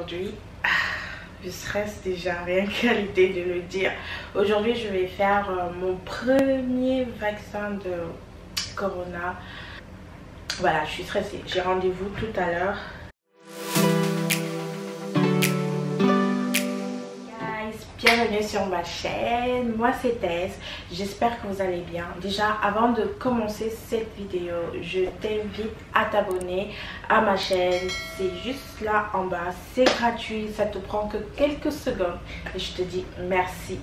Aujourd'hui, je stresse déjà, rien qu'à l'idée de le dire. Aujourd'hui, je vais faire mon premier vaccin de Corona. Voilà, je suis stressée. J'ai rendez-vous tout à l'heure. Bienvenue sur ma chaîne, moi c'est Tess, j'espère que vous allez bien. Déjà avant de commencer cette vidéo, je t'invite à t'abonner à ma chaîne, c'est juste là en bas, c'est gratuit, ça te prend que quelques secondes et je te dis merci.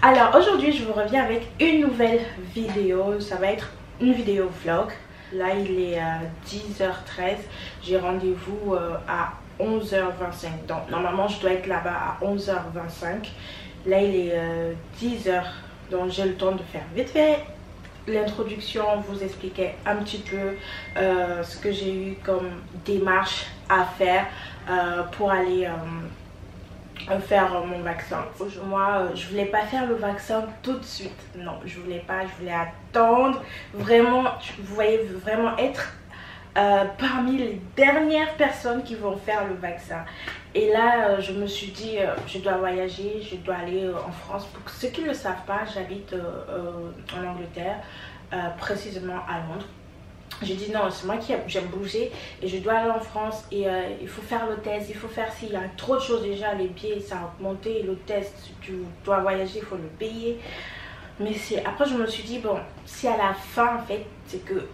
Alors aujourd'hui je vous reviens avec une nouvelle vidéo, ça va être une vidéo vlog. Là il est 10h13, j'ai rendez-vous à 11h25, donc normalement je dois être là-bas à 11h25. Là il est 10h, donc j'ai le temps de faire vite fait l'introduction, vous expliquer un petit peu ce que j'ai eu comme démarche à faire pour aller faire mon vaccin. Moi je voulais pas faire le vaccin tout de suite, non je voulais pas, je voulais attendre vraiment, vous voyez, vraiment être parmi les dernières personnes qui vont faire le vaccin. Et là je me suis dit je dois voyager, je dois aller en France. Pour ceux qui ne le savent pas, j'habite en Angleterre, précisément à Londres. J'ai dit non, c'est moi qui j'aime bouger et je dois aller en France et il faut faire le test, il faut faire s'il y a trop de choses déjà, les billets ça a augmenté, le test, tu dois voyager, il faut le payer. Mais après je me suis dit bon, si à la fin en fait c'est que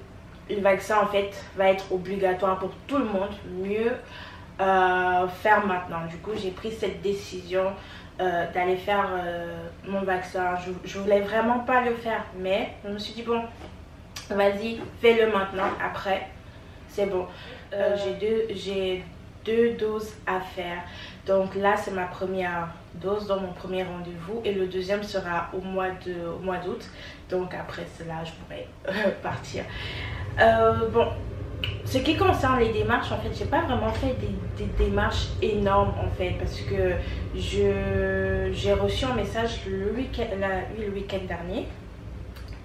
le vaccin en fait va être obligatoire pour tout le monde, mieux faire maintenant. Du coup j'ai pris cette décision d'aller faire mon vaccin. Je voulais vraiment pas le faire, mais je me suis dit bon, vas-y, fais-le maintenant, après c'est bon. J'ai deux doses à faire, donc là c'est ma première dose dans mon premier rendez-vous et le deuxième sera au mois d'août, donc après cela je pourrai partir. Bon, ce qui concerne les démarches, en fait j'ai pas vraiment fait des démarches énormes en fait, parce que j'ai reçu un message le week-end dernier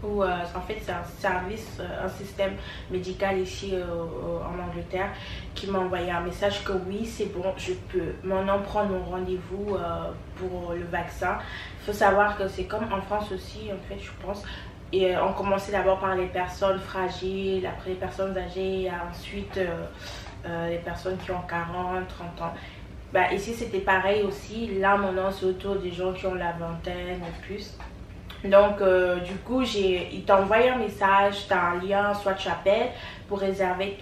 où en fait c'est un service, un système médical ici en Angleterre qui m'a envoyé un message que oui c'est bon, je peux maintenant prendre mon rendez-vous pour le vaccin. Il faut savoir que c'est comme en France aussi en fait, je pense. Et on commençait d'abord par les personnes fragiles, après les personnes âgées, ensuite les personnes qui ont 40, 30 ans. Bah, ici c'était pareil aussi, là maintenant c'est autour des gens qui ont la vingtaine et plus. Donc du coup il t'a envoyé un message, tu as un lien, soit tu appelles pour réserver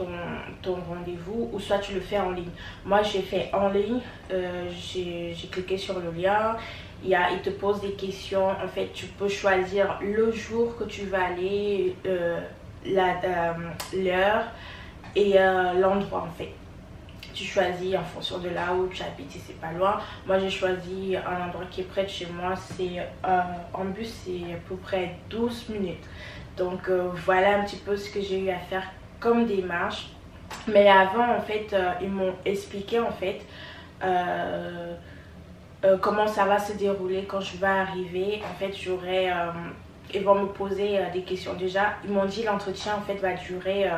ton rendez-vous ou soit tu le fais en ligne. Moi j'ai fait en ligne, j'ai cliqué sur le lien, il te pose des questions, en fait tu peux choisir le jour que tu vas aller, l'heure et l'endroit en fait. Tu choisis en fonction de là où tu habites, si c'est pas loin. Moi j'ai choisi un endroit qui est près de chez moi, c'est en bus c'est à peu près 12 minutes. Donc voilà un petit peu ce que j'ai eu à faire comme démarche. Mais avant en fait ils m'ont expliqué en fait comment ça va se dérouler quand je vais arriver. En fait ils vont me poser des questions. Déjà ils m'ont dit l'entretien en fait va durer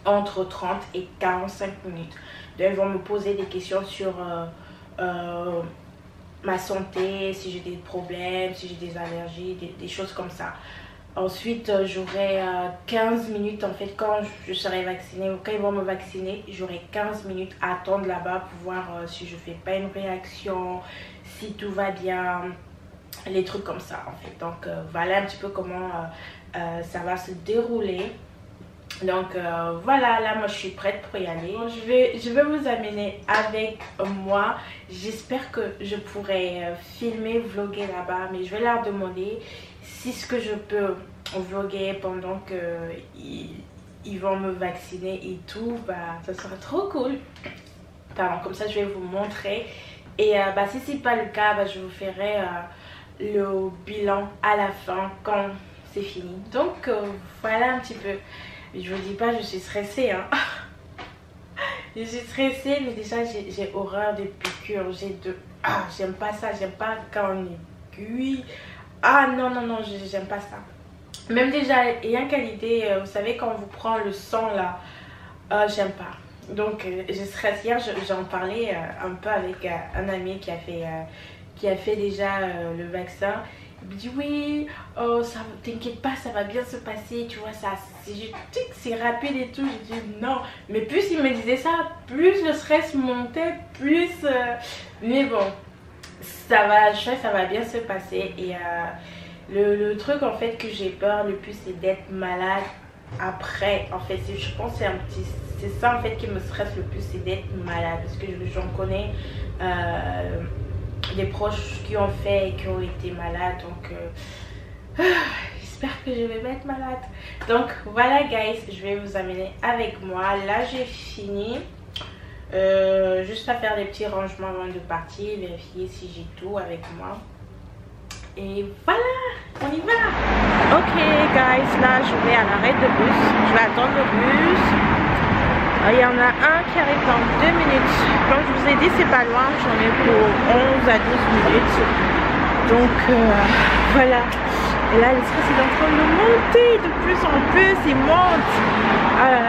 entre 30 et 45 minutes. Donc ils vont me poser des questions sur ma santé, si j'ai des problèmes, si j'ai des allergies, des choses comme ça. Ensuite j'aurai 15 minutes en fait quand je serai vaccinée, quand ils vont me vacciner, j'aurai 15 minutes à attendre là-bas pour voir si je fais pas une réaction, si tout va bien, les trucs comme ça en fait. Donc voilà un petit peu comment ça va se dérouler. Donc voilà, là moi je suis prête pour y aller. Je vais vous amener avec moi. J'espère que je pourrai filmer, vlogger là-bas, mais je vais leur demander si ce que je peux vlogger pendant que ils vont me vacciner et tout, bah ça sera trop cool. Pardon, comme ça je vais vous montrer. Et bah si c'est pas le cas, bah, je vous ferai le bilan à la fin quand c'est fini. Donc voilà un petit peu. Je vous dis pas, je suis stressée hein. Je suis stressée, mais déjà j'ai horreur des piqûres. J'aime pas ça, j'aime pas quand on aiguille. Ah non non non, j'aime pas ça. Même déjà ayant qu'à l'idée, vous savez quand on vous prend le sang là, j'aime pas. Donc je stresse. Hier j'en parlais un peu avec un ami qui a fait déjà le vaccin. Il me dit oui, oh ça t'inquiète pas, ça va bien se passer, tu vois, ça c'est rapide et tout. Je dis non, mais plus il me disait ça, plus le stress montait, plus mais bon, ça va bien se passer. Et le truc en fait que j'ai peur le plus, c'est d'être malade après. En fait je pense que c'est ça en fait qui me stresse le plus, c'est d'être malade, parce que j'en connais des proches qui ont fait et qui ont été malades. Donc j'espère que je vais pas être malade. Donc voilà guys, je vais vous amener avec moi. Là j'ai fini, juste à faire des petits rangements avant de partir, vérifier si j'ai tout avec moi. Et voilà, on y va. Ok guys, là je vais à l'arrêt de bus, je vais attendre le bus. Il y en a un qui arrive dans 2 minutes. Comme je vous ai dit, c'est pas loin, j'en ai pour 11 à 12 minutes. Donc voilà. Et là, le stress est en train de monter de plus en plus, il monte. Ah là là.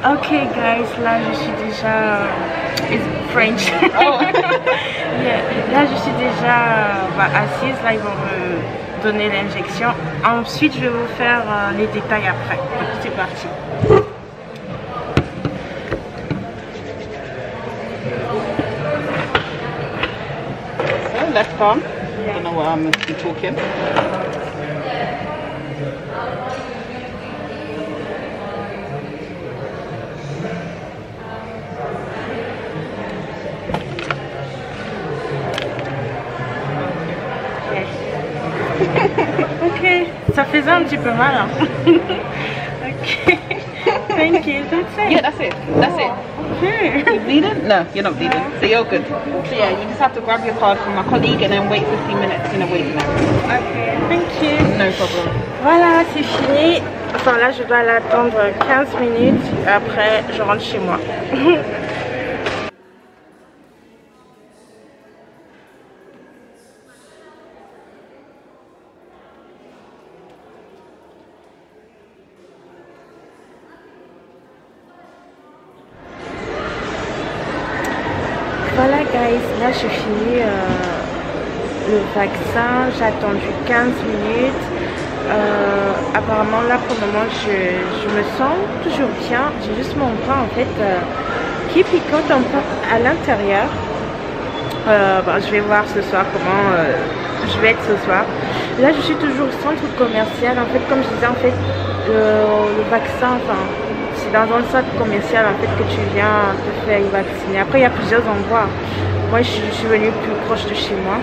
Ok guys, là je suis déjà it's French. Oh. Yeah. Là je suis déjà assise, là ils vont me donner l'injection. Ensuite je vais vous faire les détails après. Donc c'est parti. So left arm. Yeah. I don't know what I'm talking. Ok, ça faisait un petit peu mal. Hein? Ok, thank you. That's it. Yeah, that's it. That's it. Okay. You bleeding? No, you're not bleeding. So you're good. So yeah, you just have to grab your card from my colleague and then wait 15 minutes in a waiting area. Ok, thank you. No problem. Voilà, c'est fini. Enfin là, je dois l'attendre 15 minutes. Après, je rentre chez moi. Voilà guys, là j'ai fini le vaccin, j'ai attendu 15 minutes. Apparemment là pour le moment je me sens toujours bien, j'ai juste mon bras en fait qui picote un peu à l'intérieur. Je vais voir ce soir comment je vais être ce soir. Là je suis toujours au centre commercial, en fait comme je disais, en fait le vaccin, enfin c'est dans un centre commercial en fait que tu viens te faire vacciner. Après il y a plusieurs endroits. Moi je suis venue plus proche de chez moi.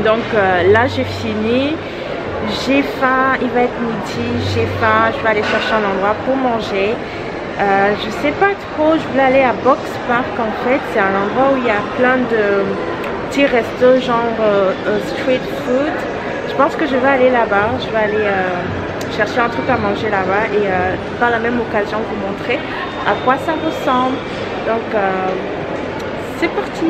Donc là j'ai fini. J'ai faim, il va être midi, j'ai faim, je vais aller chercher un endroit pour manger. Je sais pas trop, je voulais aller à Box Park en fait. C'est un endroit où il y a plein de petits restos genre street food. Je pense que je vais aller là-bas, je vais aller chercher un truc à manger là-bas et par la même occasion vous montrer à quoi ça ressemble. Donc c'est parti.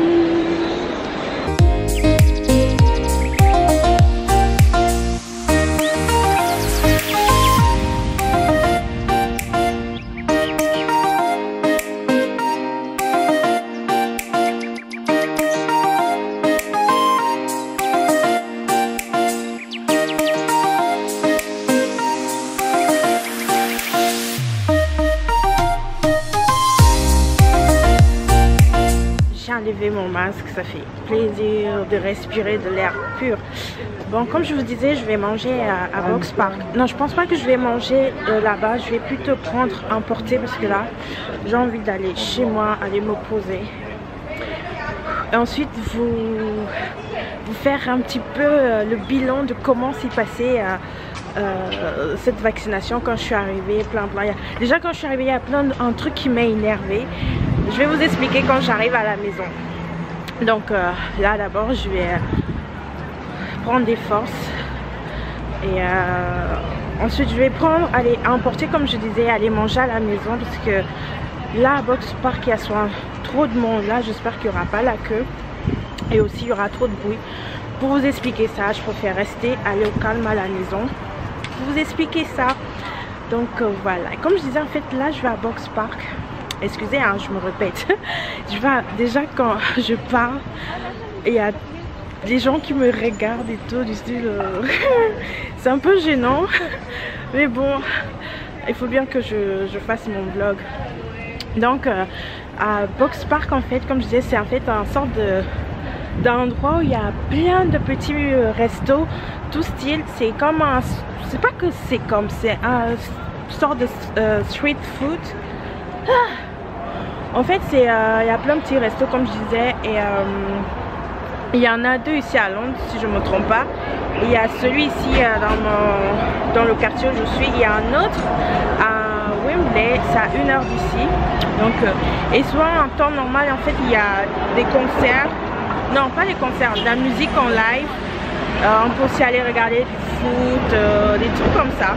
J'ai enlevé mon masque, ça fait plaisir de respirer de l'air pur. Bon, comme je vous disais, je vais manger à Box Park. Non, je pense pas que je vais manger là-bas. Je vais plutôt prendre un porté parce que là, j'ai envie d'aller chez moi, aller me poser. Et ensuite, vous faire un petit peu le bilan de comment s'est passé cette vaccination quand je suis arrivée. Déjà quand je suis arrivée, il y a plein d'un truc qui m'a énervée. Je vais vous expliquer quand j'arrive à la maison. Donc là d'abord je vais prendre des forces et ensuite je vais aller emporter, comme je disais, aller manger à la maison parce que là à Box Park il y a soit trop de monde là, j'espère qu'il n'y aura pas la queue et aussi il y aura trop de bruit. Pour vous expliquer ça, je préfère rester, aller au calme à la maison pour vous expliquer ça. Donc voilà, et comme je disais en fait là je vais à Box Park. Excusez hein, je me répète. Je vais déjà quand je parle, il y a des gens qui me regardent et tout du style c'est un peu gênant mais bon, il faut bien que je fasse mon vlog. Donc à Box Park en fait, comme je disais, c'est en fait un sorte d'endroit où il y a plein de petits restos, tout style. C'est comme un, c'est pas que c'est comme, c'est un sorte de street food. En fait c'est il y a plein de petits restos comme je disais et il y en a deux ici à Londres si je ne me trompe pas. Il y a celui ici dans le quartier où je suis. Il y a un autre à Wembley, c'est à 1 heure d'ici. Donc et souvent en temps normal en fait il y a des concerts. Non pas des concerts, de la musique en live. On peut aussi aller regarder du foot, des trucs comme ça.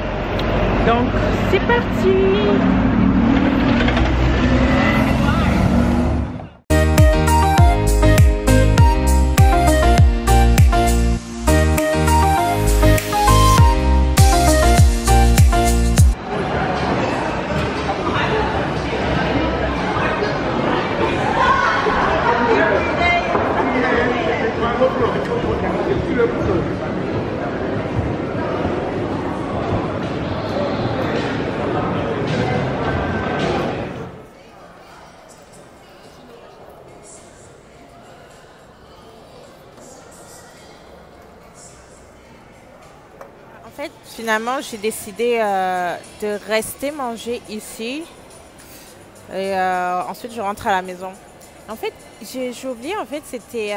Donc c'est parti. En fait, finalement, j'ai décidé de rester manger ici et ensuite je rentre à la maison. En fait, j'ai oublié, en fait, c'était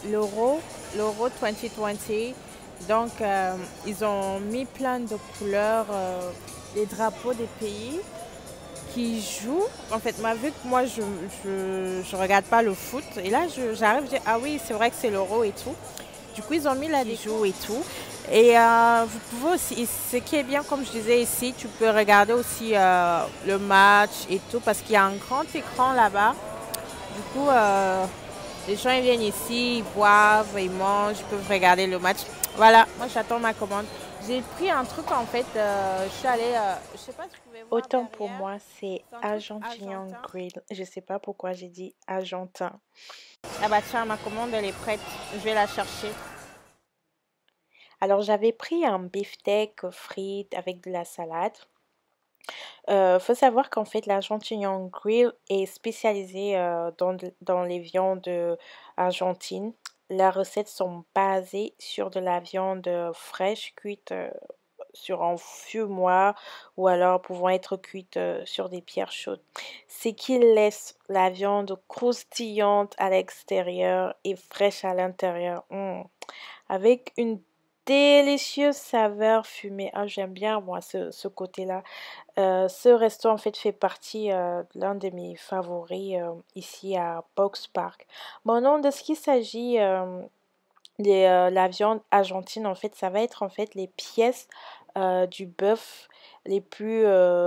l'Euro 2020. Donc, ils ont mis plein de couleurs, les drapeaux des pays qui jouent. En fait, vu que moi, je regarde pas le foot. Et là, j'arrive, je dis, ah oui, c'est vrai que c'est l'Euro et tout. Du coup, ils ont mis là des jeux et tout. Et vous pouvez aussi, ce qui est bien, comme je disais ici, tu peux regarder aussi le match et tout, parce qu'il y a un grand écran là-bas. Du coup, les gens ils viennent ici, ils boivent, ils mangent, ils peuvent regarder le match. Voilà, moi j'attends ma commande. J'ai pris un truc en fait, je suis allée, je sais pas si vous pouvez voir. Autant derrière, pour moi, c'est Argentinian Grill. Je sais pas pourquoi j'ai dit argentin. Ah bah tiens, ma commande elle est prête, je vais la chercher. Alors j'avais pris un beefsteak frites avec de la salade. Faut savoir qu'en fait l'Argentinian Grill est spécialisé dans les viandes argentines. Les recettes sont basées sur de la viande fraîche cuite sur un fumoir ou alors pouvant être cuite sur des pierres chaudes. Ce qui laisse la viande croustillante à l'extérieur et fraîche à l'intérieur. Avec une délicieuse saveur fumée. Ah, j'aime bien moi ce côté-là. Ce resto en fait fait partie de l'un de mes favoris ici à Box Park. Bon, non, de ce qu'il s'agit la viande argentine en fait, ça va être en fait les pièces du bœuf les plus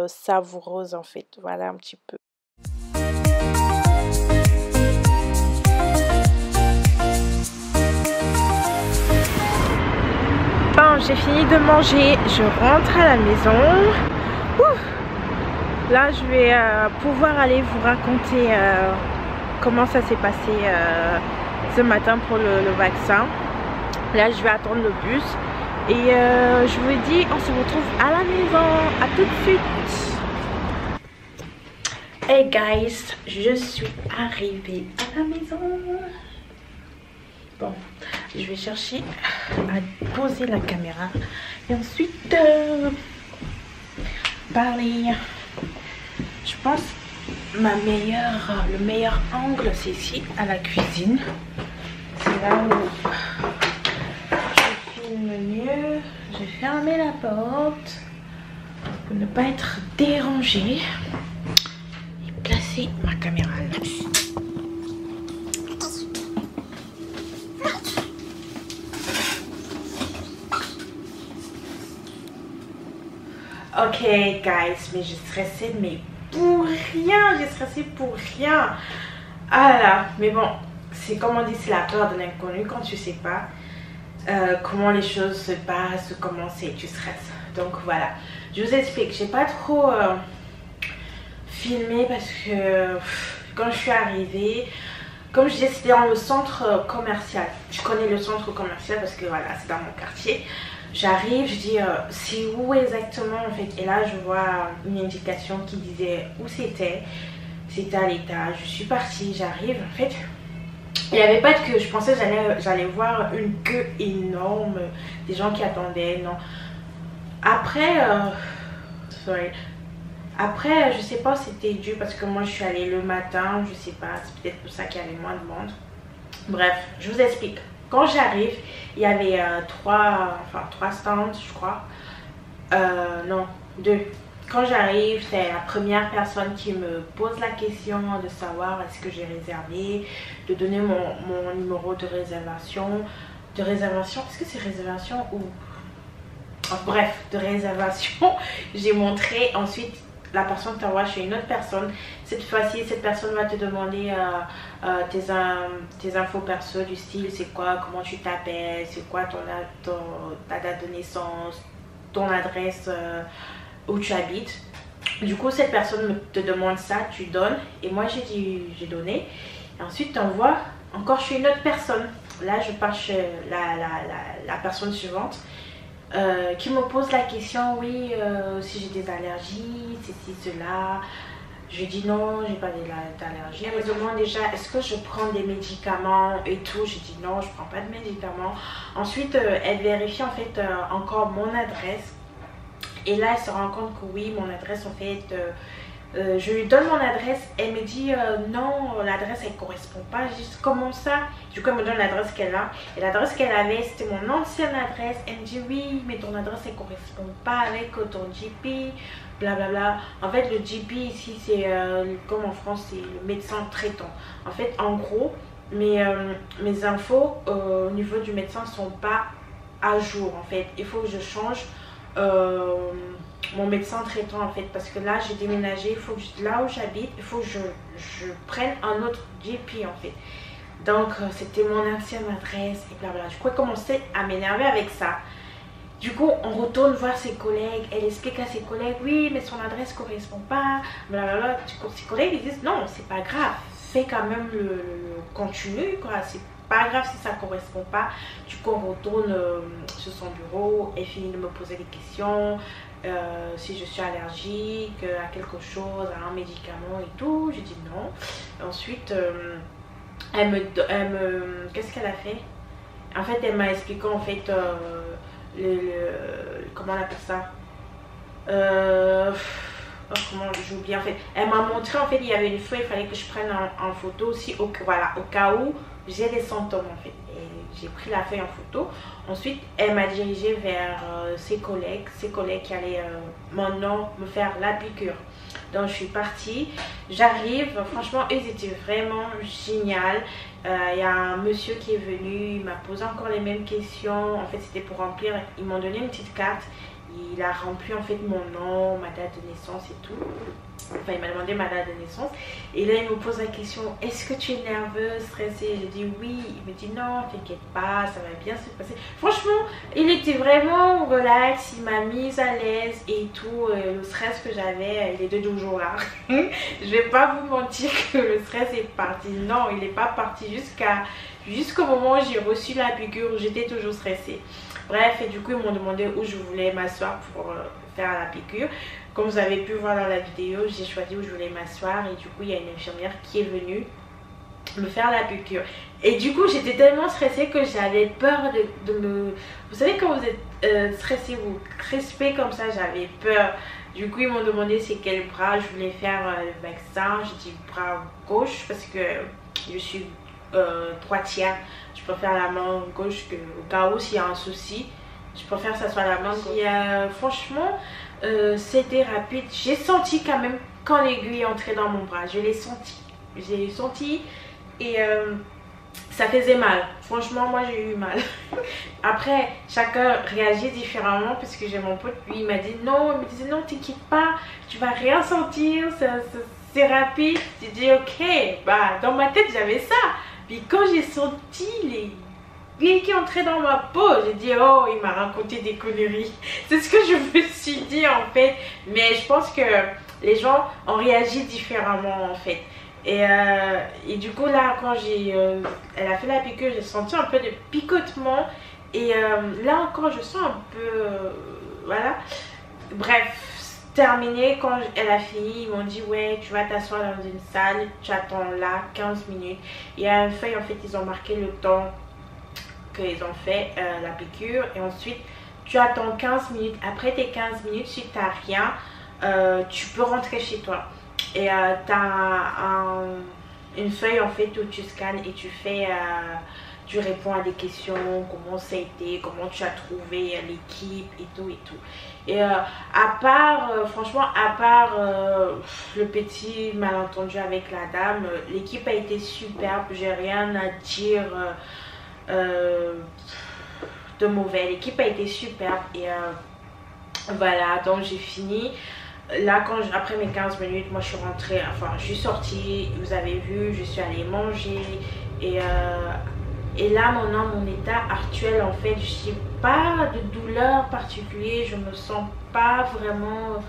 savoureuses en fait. Voilà un petit peu. Bon, j'ai fini de manger, je rentre à la maison. Ouh. Là, je vais pouvoir aller vous raconter comment ça s'est passé ce matin pour le vaccin. Là, je vais attendre le bus et je vous dis, on se retrouve à la maison. À tout de suite. Hey guys, je suis arrivée à la maison. Bon, je vais chercher à poser la caméra et ensuite parler. Je pense le meilleur angle c'est ici à la cuisine. C'est là où filme mieux. J'ai fermé la porte pour ne pas être dérangée et placer ma caméra là. Ok guys, mais j'ai stressé mais pour rien, j'ai stressé pour rien. Ah là, mais bon, c'est comme on dit, c'est la peur de l'inconnu quand tu sais pas comment les choses se passent, comment c'est, tu stresses. Donc voilà, je vous explique, j'ai pas trop filmé parce que quand je suis arrivée, comme je disais, c'était dans le centre commercial. Je connais le centre commercial parce que voilà, c'est dans mon quartier. J'arrive, je dis c'est où exactement en fait, et là je vois une indication qui disait où c'était. C'était à l'étage. Je suis partie, j'arrive, en fait il n'y avait pas de queue. Je pensais que j'allais voir une queue énorme, des gens qui attendaient. Non, après après je sais pas si c'était dû parce que moi je suis allée le matin, je sais pas, c'est peut-être pour ça qu'il y avait moins de monde. Bref, je vous explique. Quand j'arrive, il y avait trois stands, je crois. Non, 2. Quand j'arrive, c'est la première personne qui me pose la question de savoir est-ce que j'ai réservé, de donner mon numéro de réservation. Est-ce que c'est réservation ou... Oh, bref, de réservation. J'ai montré, ensuite la personne t'envoie chez une autre personne. Cette fois-ci, cette personne va te demander tes infos perso du style, c'est quoi, comment tu t'appelles, c'est quoi ta date de naissance, ton adresse, où tu habites. Du coup, cette personne te demande ça, tu donnes. Et moi, j'ai donné. Et ensuite, tu envoies encore chez une autre personne. Là, je pars chez la personne suivante. Qui me pose la question, oui, si j'ai des allergies, ceci, cela. Je dis non, j'ai pas d'allergie. Elle me demande déjà, est-ce que je prends des médicaments et tout. Je dis non, je prends pas de médicaments. Ensuite, elle vérifie en fait encore mon adresse. Et là, elle se rend compte que oui, mon adresse en fait... je lui donne mon adresse, elle me dit non, l'adresse elle correspond pas. Je dis comment ça? Du coup elle me donne l'adresse qu'elle a, et l'adresse qu'elle avait c'était mon ancienne adresse. Elle me dit oui mais ton adresse elle correspond pas avec ton GP, blablabla. En fait le GP ici c'est comme en France c'est le médecin traitant. En fait en gros mes infos au niveau du médecin sont pas à jour en fait. Il faut que je change mon médecin traitant en fait, parce que là j'ai déménagé, il faut que là où j'habite, il faut que je prenne un autre GP en fait. Donc c'était mon ancienne adresse et blablabla. Du coup elle commençait à m'énerver avec ça. Du coup on retourne voir ses collègues, elle explique à ses collègues oui mais son adresse correspond pas, blablabla. Du coup ses collègues ils disent non c'est pas grave, fais quand même le continu quoi, c'est pas grave si ça correspond pas. Du coup on retourne sur son bureau, elle finit de me poser des questions. Si je suis allergique à quelque chose, à un médicament et tout, je dis non. Ensuite, qu'est-ce qu'elle a fait? En fait, elle m'a expliqué en fait comment on appelle ça? Comment j'ai oublié en fait. Elle m'a montré en fait il y avait une feuille, il fallait que je prenne en photo aussi voilà, au cas où j'ai des symptômes en fait. Et j'ai pris la feuille en photo. Ensuite elle m'a dirigée vers ses collègues qui allaient maintenant me faire la piqûre. Donc je suis partie, j'arrive, franchement ils étaient vraiment géniaux. Il y a un monsieur qui est venu, il m'a posé encore les mêmes questions. En fait c'était pour remplir, ils m'ont donné une petite carte. Il a rempli en fait mon nom, ma date de naissance et tout. Enfin il m'a demandé ma date de naissance. Et là il me pose la question, est-ce que tu es nerveuse, stressée? Je dis oui. Il me dit non, t'inquiète pas, ça va bien se passer. Franchement il était vraiment relax, il m'a mise à l'aise et tout. Le stress que j'avais il est de toujours là. Je vais pas vous mentir que le stress est parti. Non, il n'est pas parti jusqu'au moment où j'ai reçu la piqûre. J'étais toujours stressée. Bref, et du coup ils m'ont demandé où je voulais m'asseoir pour faire la piqûre. Comme vous avez pu voir dans la vidéo, j'ai choisi où je voulais m'asseoir. Et du coup il y a une infirmière qui est venue me faire la piqûre. Et du coup j'étais tellement stressée que j'avais peur de me... Vous savez quand vous êtes stressé, vous crispez comme ça, j'avais peur. Du coup ils m'ont demandé c'est quel bras je voulais faire le vaccin. J'ai dit bras gauche parce que je suis droitière. Je préfère la main gauche au cas où s'il y a un souci. Je préfère que ça soit la main gauche. Et franchement, c'était rapide. J'ai senti quand même quand l'aiguille est entrée dans mon bras. Je l'ai senti. J'ai senti et ça faisait mal. Franchement, moi j'ai eu mal. Après, chacun réagit différemment parce que j'ai mon pote, lui il m'a dit non, il me disait non, t'inquiète pas, tu vas rien sentir, c'est rapide. J'ai dit ok, bah dans ma tête j'avais ça. Puis quand j'ai senti les qui entraient dans ma peau, j'ai dit oh, il m'a raconté des conneries. C'est ce que je me suis dit en fait. Mais je pense que les gens ont réagi différemment en fait. Et du coup là quand elle a fait la piqûre, j'ai senti un peu de picotement et là encore je sens un peu voilà, bref, terminé. Quand elle a fini, ils m'ont dit ouais, tu vas t'asseoir dans une salle, tu attends là 15 minutes. Il y a une feuille en fait, ils ont marqué le temps qu'ils ont fait la piqûre et ensuite tu attends 15 minutes. Après tes 15 minutes, si tu n'as rien, tu peux rentrer chez toi. Et tu as une feuille en fait où tu scannes et tu réponds à des questions, comment ça a été, comment tu as trouvé l'équipe et tout et tout. Et à part, franchement, à part le petit malentendu avec la dame, l'équipe a été superbe, j'ai rien à dire de mauvais. L'équipe a été superbe et voilà, donc j'ai fini. Là, après mes 15 minutes, moi je suis rentrée, enfin je suis sortie, vous avez vu, je suis allée manger. Et là, maintenant, mon état actuel, en fait, je n'ai pas de douleur particulière, je me sens pas vraiment.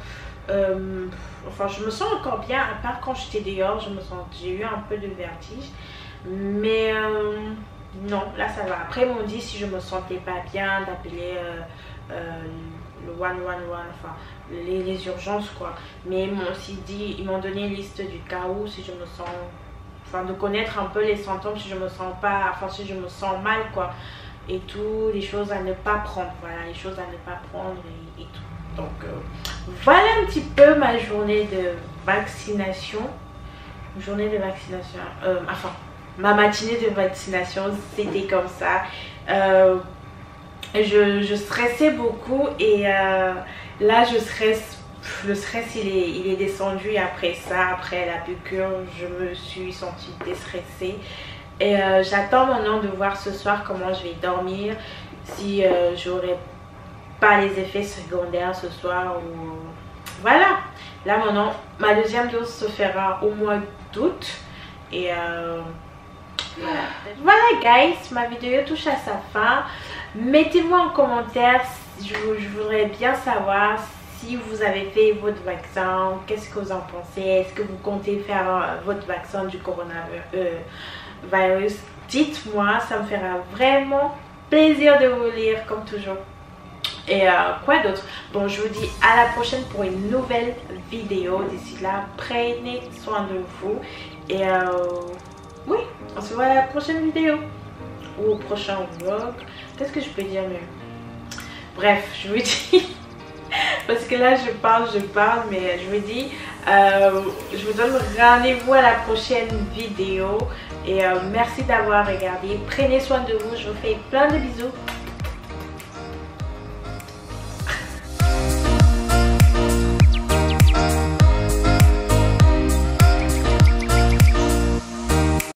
Enfin, je me sens encore bien, à part quand j'étais dehors, j'ai eu un peu de vertige. Mais non, là ça va. Après, ils m'ont dit si je me sentais pas bien, d'appeler le 111, enfin les urgences quoi. Mais ils m'ont aussi dit, ils m'ont donné une liste du cas où si je me sens, enfin de connaître un peu les symptômes, si je me sens pas, enfin si je me sens mal quoi, et tout, les choses à ne pas prendre, voilà, les choses à ne pas prendre et tout. Donc voilà un petit peu ma journée de vaccination. Enfin ma matinée de vaccination, c'était comme ça. Je stressais beaucoup et là je stresse, le stress il est descendu et après ça, après la piqûre, je me suis sentie déstressée. Et j'attends maintenant de voir ce soir comment je vais dormir, si j'aurai pas les effets secondaires ce soir ou voilà. Là maintenant ma deuxième dose se fera au mois d'août et voilà guys, ma vidéo touche à sa fin. Mettez-moi en commentaire, je voudrais bien savoir si vous avez fait votre vaccin, qu'est-ce que vous en pensez, est-ce que vous comptez faire votre vaccin du coronavirus. Dites-moi, ça me fera vraiment plaisir de vous lire comme toujours. Et quoi d'autre? Bon, je vous dis à la prochaine pour une nouvelle vidéo. D'ici là, prenez soin de vous. Et oui, on se voit à la prochaine vidéo. Ou au prochain vlog. Qu'est-ce que je peux dire mieux? Bref, je vous dis... parce que là, je parle, mais je vous dis... je vous donne rendez-vous à la prochaine vidéo. Et merci d'avoir regardé. Prenez soin de vous. Je vous fais plein de bisous.